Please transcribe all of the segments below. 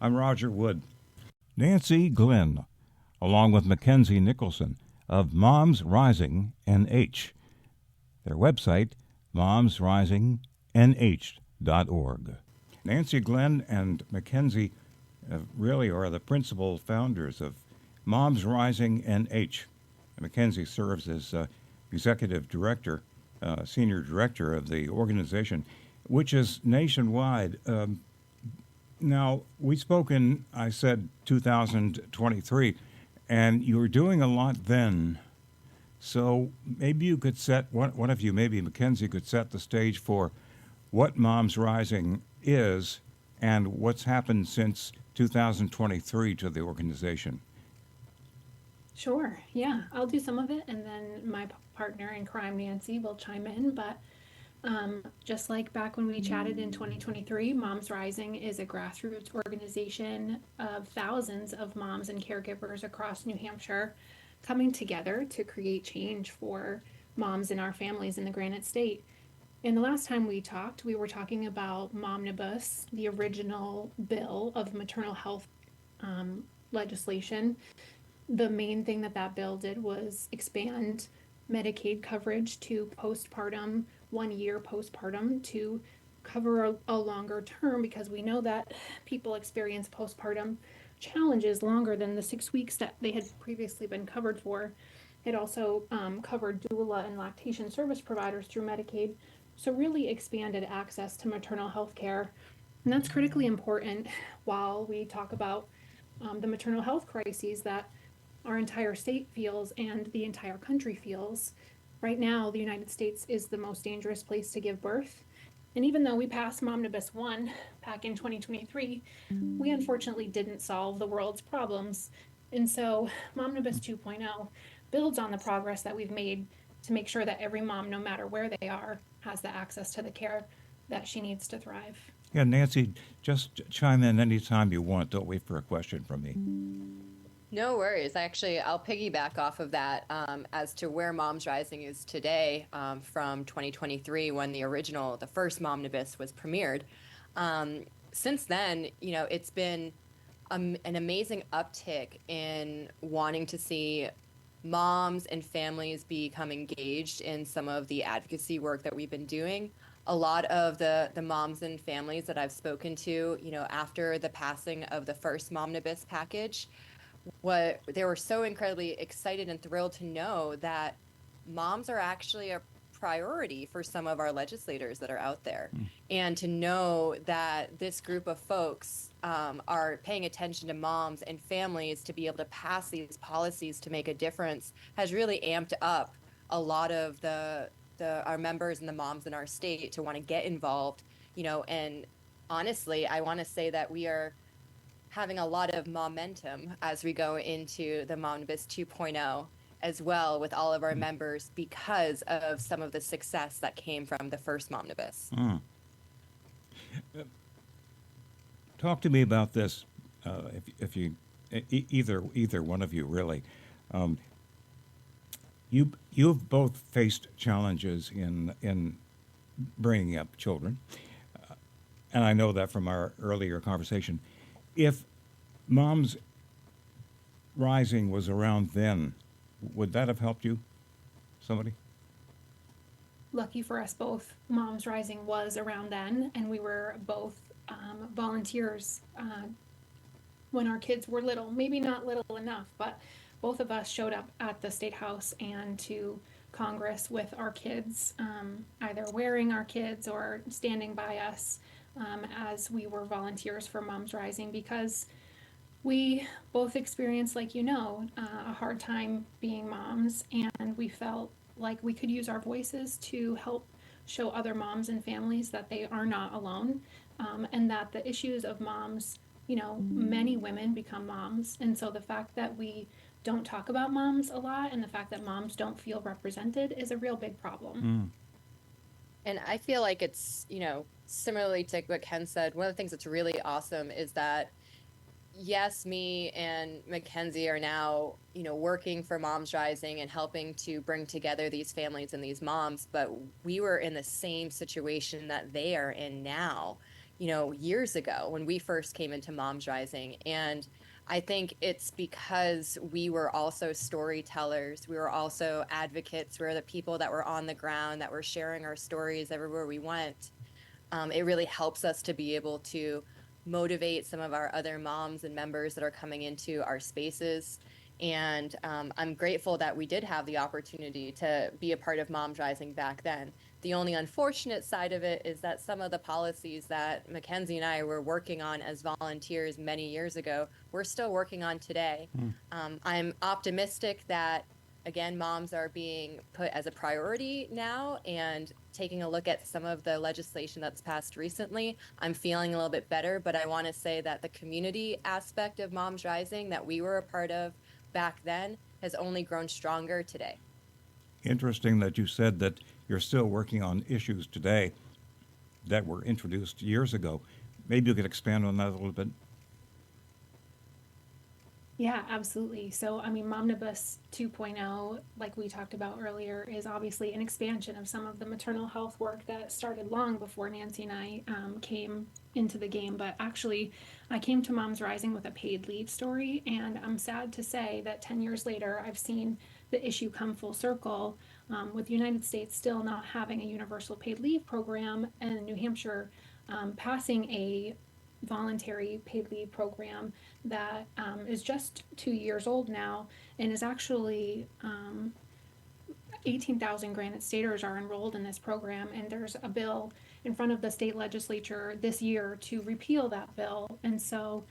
I'm Roger Wood. Nancy Glenn, along with Mackenzie Nicholson of Moms Rising NH. Their website, momsrisingnh.org. Nancy Glenn and Mackenzie really are the principal founders of Moms Rising NH. Mackenzie serves as executive director, senior director of the organization, which is nationwide. Now, we spoke in, I said, 2023, and you were doing a lot then. So maybe you could one of you, maybe Mackenzie, could set the stage for what Moms Rising is and what's happened since 2023 to the organization. Sure. Yeah, I'll do some of it, and then my partner in crime, Nancy, will chime in. But just like back when we chatted in 2023, Moms Rising is a grassroots organization of thousands of moms and caregivers across New Hampshire coming together to create change for moms and our families in the Granite State. And the last time we talked, we were talking about Momnibus, the original bill of maternal health legislation. The main thing that bill did was expand Medicaid coverage to postpartum, 1 year postpartum, to cover a longer term, because we know that people experience postpartum challenges longer than the 6 weeks that they had previously been covered for. It also covered doula and lactation service providers through Medicaid, so really expanded access to maternal health care. And that's critically important while we talk about the maternal health crises that our entire state feels and the entire country feels. Right now, the United States is the most dangerous place to give birth. And even though we passed Momnibus 1 back in 2023, we unfortunately didn't solve the world's problems. And so Momnibus 2.0 builds on the progress that we've made to make sure that every mom, no matter where they are, has the access to the care that she needs to thrive. Yeah, Nancy, just chime in anytime you want. Don't wait for a question from me. No worries. Actually, I'll piggyback off of that as to where Moms Rising is today from 2023 when the first Momnibus was premiered. Since then, it's been an amazing uptick in wanting to see moms and families become engaged in some of the advocacy work that we've been doing. A lot of the moms and families that I've spoken to, after the passing of the first Momnibus package, they were so incredibly excited and thrilled to know that moms are actually a priority for some of our legislators that are out there. And to know that this group of folks are paying attention to moms and families to be able to pass these policies to make a difference has really amped up a lot of our members and the moms in our state to want to get involved, and honestly, I want to say that we are having a lot of momentum as we go into the Momnibus 2.0 as well with all of our members because of some of the success that came from the first Momnibus. Talk to me about this, if you either one of you really. You've both faced challenges in bringing up children, and I know that from our earlier conversation. If Moms Rising was around then, would that have helped you? Somebody? Lucky for us both, Moms Rising was around then, and we were both volunteers when our kids were little. Maybe not little enough, but both of us showed up at the State House and to Congress with our kids, either wearing our kids or standing by us as we were volunteers for Moms Rising, because we both experienced, like a hard time being moms, and we felt like we could use our voices to help show other moms and families that they are not alone, and that the issues of moms, many women become moms, and so the fact that we don't talk about moms a lot and the fact that moms don't feel represented is a real big problem. And I feel like it's, similarly to what Ken said, one of the things that's really awesome is that, yes, me and Mackenzie are now, working for Moms Rising and helping to bring together these families and these moms, but we were in the same situation that they are in now. years ago when we first came into Moms Rising. And I think it's because we were also storytellers. We were also advocates. We were the people that were on the ground, that were sharing our stories everywhere we went. It really helps us to be able to motivate some of our other moms and members that are coming into our spaces. And I'm grateful that we did have the opportunity to be a part of Moms Rising back then. The only unfortunate side of it is that some of the policies that Mackenzie and I were working on as volunteers many years ago, we're still working on today. I'm optimistic that, again, moms are being put as a priority now, and taking a look at some of the legislation that's passed recently, I'm feeling a little bit better. But I want to say that the community aspect of Moms Rising that we were a part of back then has only grown stronger today. Interesting that you said that you're still working on issues today that were introduced years ago. Maybe you could expand on that a little bit. Yeah, absolutely. So, I mean, Momnibus 2.0, like we talked about earlier, is obviously an expansion of some of the maternal health work that started long before Nancy and I came into the game. But actually, I came to Moms Rising with a paid leave story, and I'm sad to say that 10 years later, I've seen the issue come full circle, with the United States still not having a universal paid leave program, and New Hampshire passing a voluntary paid leave program that is just 2 years old now, and is actually 18,000 Granite Staters are enrolled in this program, and there's a bill in front of the state legislature this year to repeal that bill. And so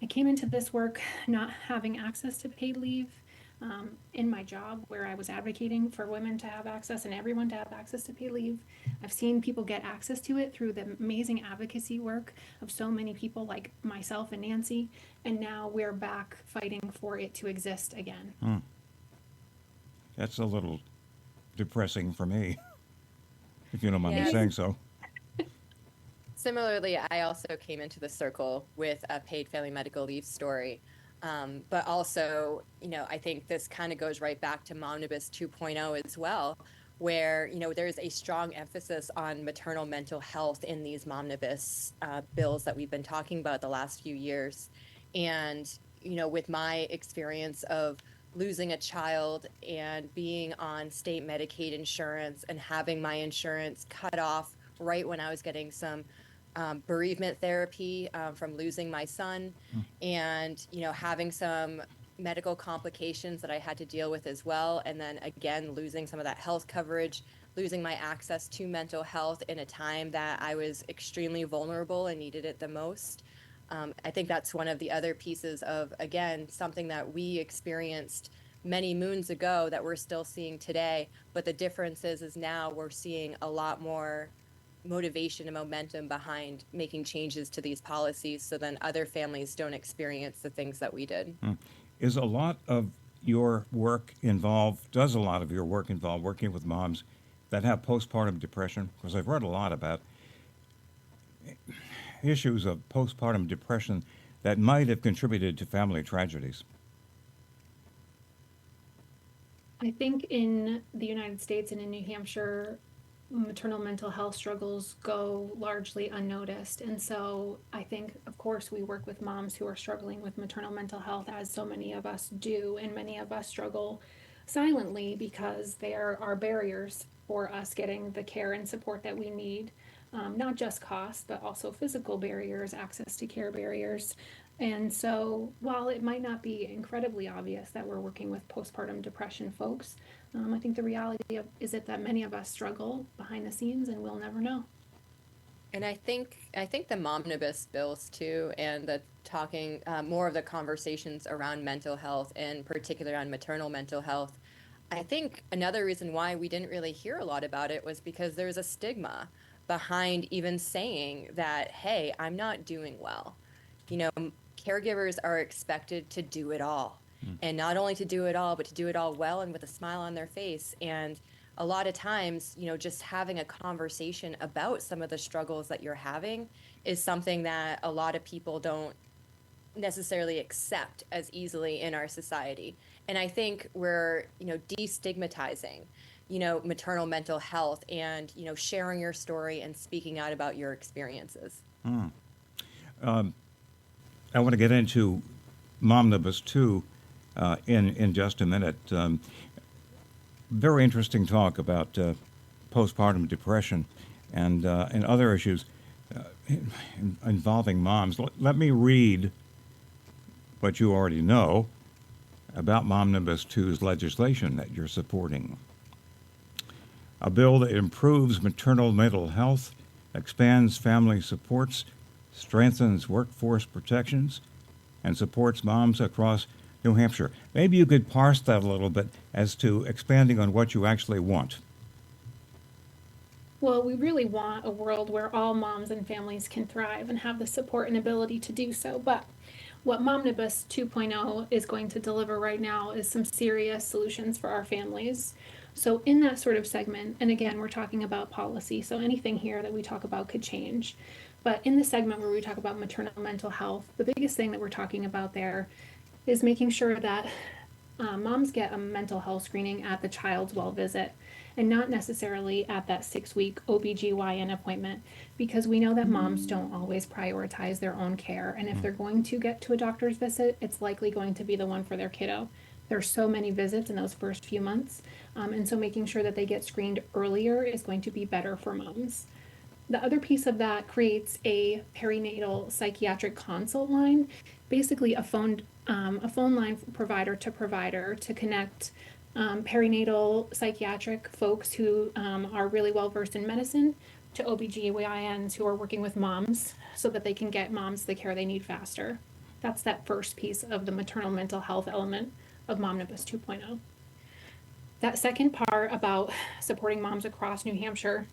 I came into this work not having access to paid leave in my job, where I was advocating for women to have access and everyone to have access to paid leave. I've seen people get access to it through the amazing advocacy work of so many people like myself and Nancy, and now we're back fighting for it to exist again. That's a little depressing for me, if you don't mind me Yeah. saying so. Similarly, I also came into the circle with a paid family medical leave story. But also, I think this kind of goes right back to Momnibus 2.0 as well, where, there's a strong emphasis on maternal mental health in these Momnibus bills that we've been talking about the last few years. And, with my experience of losing a child and being on state Medicaid insurance and having my insurance cut off right when I was getting some bereavement therapy from losing my son, and having some medical complications that I had to deal with as well, and then again losing some of that health coverage, losing my access to mental health in a time that I was extremely vulnerable and needed it the most. I think that's one of the other pieces of, again, something that we experienced many moons ago that we're still seeing today, but the difference is now we're seeing a lot more motivation and momentum behind making changes to these policies, so then other families don't experience the things that we did. Is a lot of your work involved, does a lot of your work involve working with moms that have postpartum depression? Because I've read a lot about issues of postpartum depression that might have contributed to family tragedies. I think in the United States and in New Hampshire, maternal mental health struggles go largely unnoticed. And so I think, of course, we work with moms who are struggling with maternal mental health, as so many of us do, and many of us struggle silently because there are barriers for us getting the care and support that we need. Not just cost, but also physical barriers, access to care barriers. And so while it might not be incredibly obvious that we're working with postpartum depression folks, I think the reality is that many of us struggle behind the scenes, and we'll never know. And I think the Momnibus bills too, and the talking more of the conversations around mental health, and particularly on maternal mental health. I think another reason why we didn't really hear a lot about it was because there's a stigma behind even saying that, hey, I'm not doing well. Caregivers are expected to do it all. And not only to do it all, but to do it all well and with a smile on their face. And a lot of times, just having a conversation about some of the struggles that you're having is something that a lot of people don't necessarily accept as easily in our society. And I think we're, destigmatizing, maternal mental health, and, sharing your story and speaking out about your experiences. I want to get into Momnibus 2 in just a minute. Very interesting talk about postpartum depression and other issues involving moms. Let me read what you already know about Momnibus 2's legislation that you're supporting. A bill that improves maternal mental health, expands family supports, strengthens workforce protections, and supports moms across New Hampshire. Maybe you could parse that a little bit as to expanding on what you actually want. Well, we really want a world where all moms and families can thrive and have the support and ability to do so. But what Momnibus 2.0 is going to deliver right now is some serious solutions for our families. So in that sort of segment, and again, we're talking about policy, so anything here that we talk about could change. But in the segment where we talk about maternal mental health, the biggest thing that we're talking about there is making sure that moms get a mental health screening at the child's well visit and not necessarily at that 6-week OBGYN appointment, because we know that moms don't always prioritize their own care. And if they're going to get to a doctor's visit, it's likely going to be the one for their kiddo. There's so many visits in those first few months. And so making sure that they get screened earlier is going to be better for moms. The other piece of that creates a perinatal psychiatric consult line, basically a phone line from provider to connect perinatal psychiatric folks who are really well versed in medicine to OBGYNs who are working with moms so that they can get moms the care they need faster. That's that first piece of the maternal mental health element of Momnibus 2.0. That second part about supporting moms across New Hampshire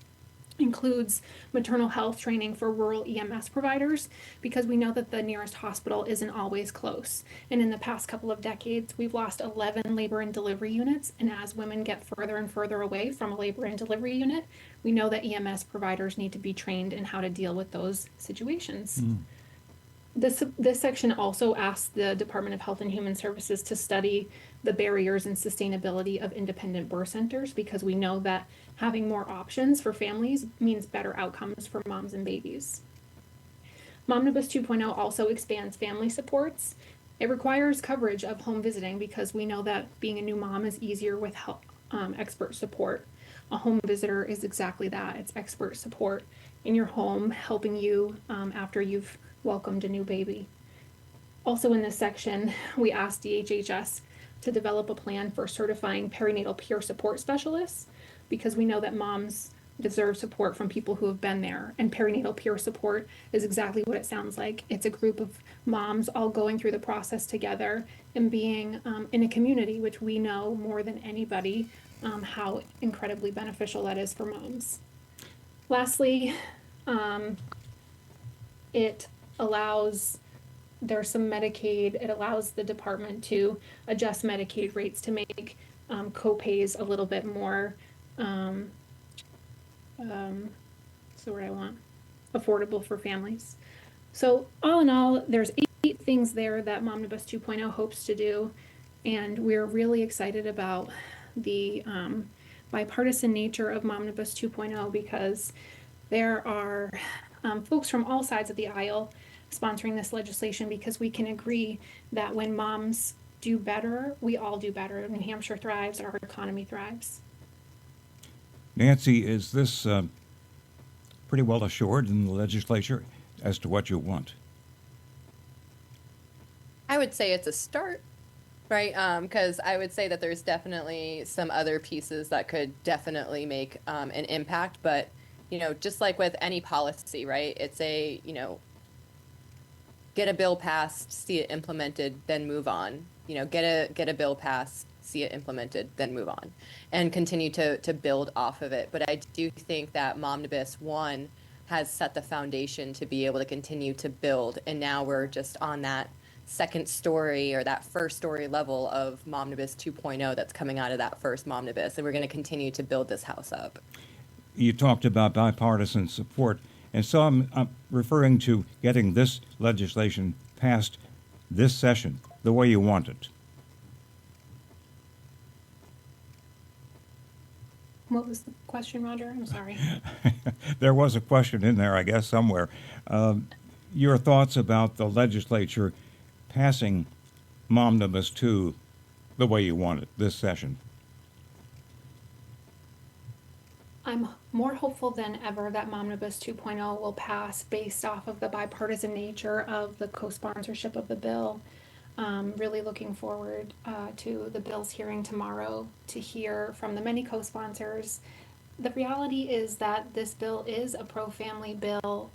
includes maternal health training for rural EMS providers, because we know that the nearest hospital isn't always close. And in the past couple of decades, we've lost 11 labor and delivery units. And as women get further and further away from a labor and delivery unit, we know that EMS providers need to be trained in how to deal with those situations. This section also asks the Department of Health and Human Services to study the barriers and sustainability of independent birth centers, because we know that having more options for families means better outcomes for moms and babies. Momnibus 2.0 also expands family supports. It requires coverage of home visiting, because we know that being a new mom is easier with expert support. A home visitor is exactly that. It's expert support in your home, helping you after you've welcomed a new baby. Also in this section, we asked DHHS to develop a plan for certifying perinatal peer support specialists, because we know that moms deserve support from people who have been there. And perinatal peer support is exactly what it sounds like. It's a group of moms all going through the process together and being in a community, which we know more than anybody how incredibly beneficial that is for moms. Lastly, it allows the department to adjust Medicaid rates to make co-pays a little bit more affordable for families. So all in all, there's 8 things there that Momnibus 2.0 hopes to do, and we're really excited about the bipartisan nature of Momnibus 2.0, because there are folks from all sides of the aisle sponsoring this legislation, because we can agree that when moms do better, we all do better. New Hampshire thrives, our economy thrives. Nancy, is this pretty well assured in the legislature as to what you want? I would say it's a start, right? Because I would say that there's definitely some other pieces that could definitely make an impact. But, just like with any policy, right? It's get a bill passed, see it implemented, then move on. Get a bill passed, see it implemented, then move on, and continue to build off of it. But I do think that Momnibus 1 has set the foundation to be able to continue to build, and now we're just on that second story or that first story level of Momnibus 2.0 that's coming out of that first Momnibus, and we're going to continue to build this house up. You talked about bipartisan support, and so I'm referring to getting this legislation passed this session the way you want it. What was the question, Roger? I'm sorry. There was a question in there, I guess, somewhere. Your thoughts about the legislature passing Momnibus 2 the way you want it this session? I'm more hopeful than ever that Momnibus 2.0 will pass based off of the bipartisan nature of the co-sponsorship of the bill. Really looking forward to the bill's hearing tomorrow to hear from the many co-sponsors. The reality is that this bill is a pro-family bill.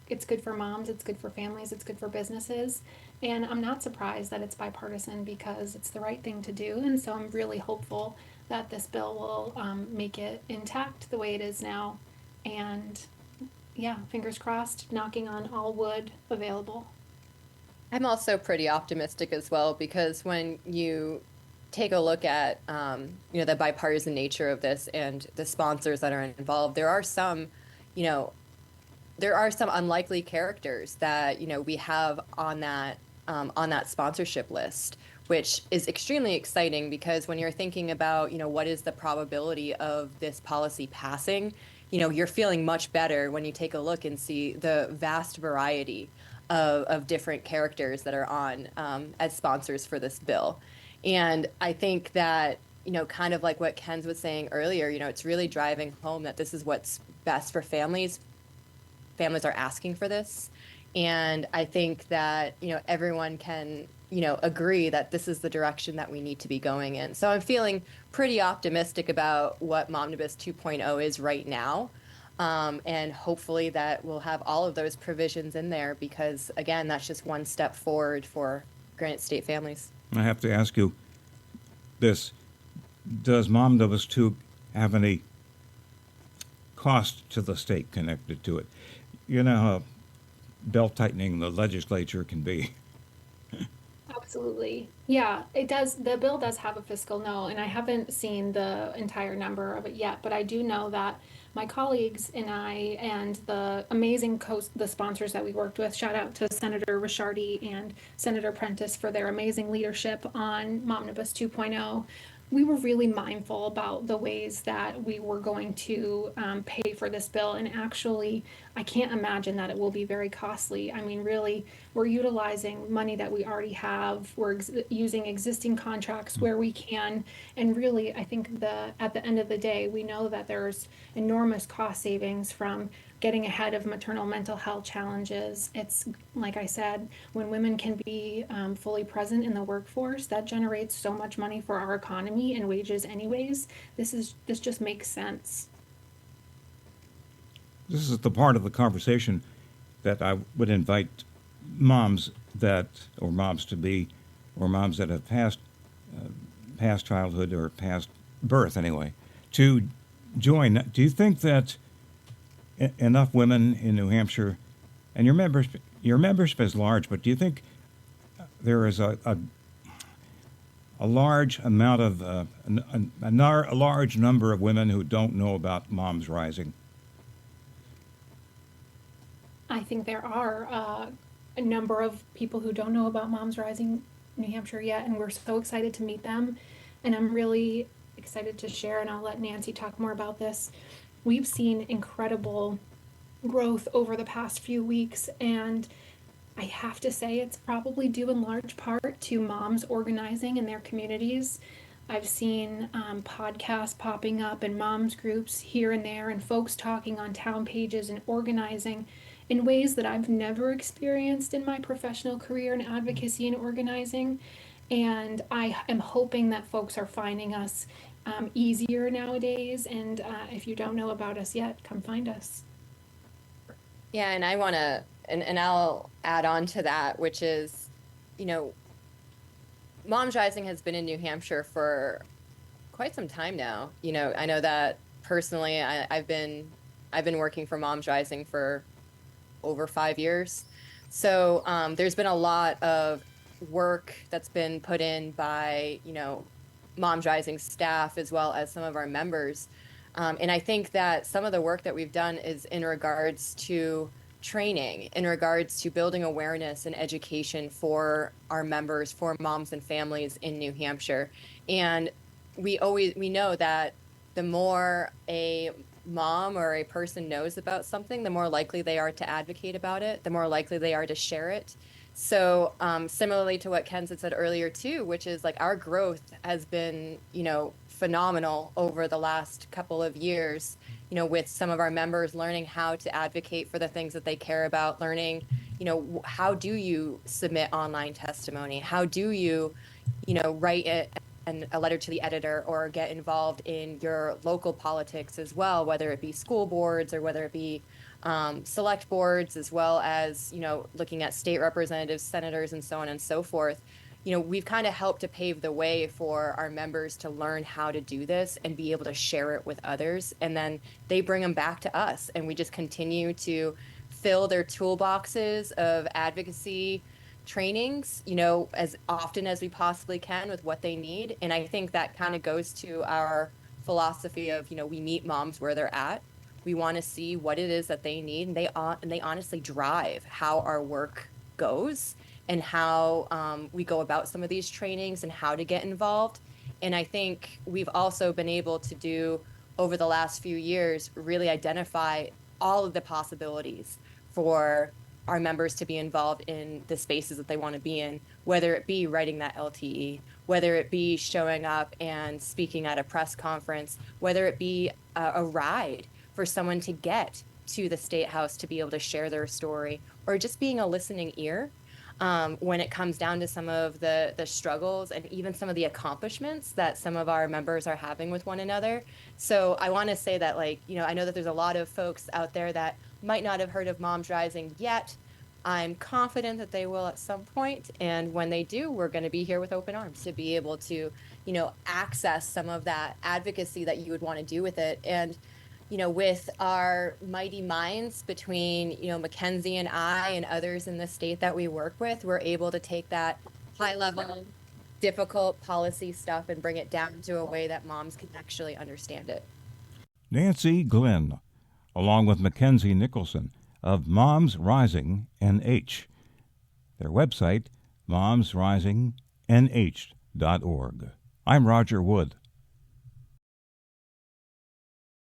It's good for moms, it's good for families, it's good for businesses. And I'm not surprised that it's bipartisan because it's the right thing to do. And so I'm really hopeful that this bill will make it intact the way it is now. And yeah, fingers crossed, knocking on all wood available. I'm also pretty optimistic as well because when you take a look at the bipartisan nature of this and the sponsors that are involved, there are some unlikely characters that we have on that sponsorship list, which is extremely exciting because when you're thinking about what is the probability of this policy passing, you're feeling much better when you take a look and see the vast variety of different characters that are on as sponsors for this bill. And I think that, kind of like what Ken was saying earlier, it's really driving home that this is what's best for families. Families are asking for this. And I think that, everyone can, agree that this is the direction that we need to be going in. So I'm feeling pretty optimistic about what Momnibus 2.0 is right now. And hopefully that we'll have all of those provisions in there because, again, that's just one step forward for Granite State families. I have to ask you this. Does Momnibus 2 have any cost to the state connected to it? You know how belt-tightening the legislature can be. Absolutely. Yeah, it does. The bill does have a fiscal note, and I haven't seen the entire number of it yet, but I do know that my colleagues and I and the amazing the sponsors that we worked with, shout out to Senator Ricciardi and Senator Prentice for their amazing leadership on Momnibus 2.0. We were really mindful about the ways that we were going to pay for this bill. And actually, I can't imagine that it will be very costly. I mean, really, we're utilizing money that we already have. We're using existing contracts where we can. And really, I think at the end of the day, we know that there's enormous cost savings from getting ahead of maternal mental health challenges. It's, like I said, when women can be fully present in the workforce, that generates so much money for our economy and wages anyways. This just makes sense. This is the part of the conversation that I would invite moms or moms to be, or moms that have passed childhood or past birth anyway, to join. Do you think that enough women in New Hampshire, and your membership is large, but do you think there is a large amount of a large number of women who don't know about Moms Rising? I think there are a number of people who don't know about Moms Rising New Hampshire yet, and we're so excited to meet them. And I'm really excited to share, and I'll let Nancy talk more about this. We've seen incredible growth over the past few weeks, and I have to say it's probably due in large part to moms organizing in their communities. I've seen podcasts popping up and moms groups here and there, and folks talking on town pages and organizing in ways that I've never experienced in my professional career in advocacy and organizing. And I am hoping that folks are finding us easier nowadays. And if you don't know about us yet, come find us. Yeah, and I want to, and I'll add on to that, which is, Moms Rising has been in New Hampshire for quite some time now. I know that personally, I've been working for Moms Rising for over 5 years. So there's been a lot of work that's been put in by, Moms Rising staff as well as some of our members. And I think that some of the work that we've done is in regards to training, in regards to building awareness and education for our members, for moms and families in New Hampshire. And we know that the more a mom or a person knows about something, the more likely they are to advocate about it, the more likely they are to share it. So similarly to what Ken said earlier too, which is like our growth has been, phenomenal over the last couple of years, with some of our members learning how to advocate for the things that they care about, learning, how do you submit online testimony? How do you, write it and a letter to the editor or get involved in your local politics as well, whether it be school boards or whether it be select boards, as well as, looking at state representatives, senators, and so on and so forth. We've kind of helped to pave the way for our members to learn how to do this and be able to share it with others. And then they bring them back to us, and we just continue to fill their toolboxes of advocacy trainings, as often as we possibly can with what they need. And I think that kind of goes to our philosophy of, we meet moms where they're at. We want to see what it is that they need, and they honestly drive how our work goes and how we go about some of these trainings and how to get involved. And I think we've also been able to do, over the last few years, really identify all of the possibilities for our members to be involved in the spaces that they want to be in, whether it be writing that LTE, whether it be showing up and speaking at a press conference, whether it be a ride for someone to get to the State House to be able to share their story, or just being a listening ear when it comes down to some of the struggles and even some of the accomplishments that some of our members are having with one another. So I want to say that, I know that there's a lot of folks out there that might not have heard of Moms Rising yet. I'm confident that they will at some point, and when they do, we're going to be here with open arms to be able to, access some of that advocacy that you would want to do with it. And with our mighty minds between, Mackenzie and I and others in the state that we work with, we're able to take that high level, difficult policy stuff and bring it down to a way that moms can actually understand it. Nancy Glenn, along with Mackenzie Nicholson of Moms Rising NH. Their website, momsrisingnh.org. I'm Roger Wood.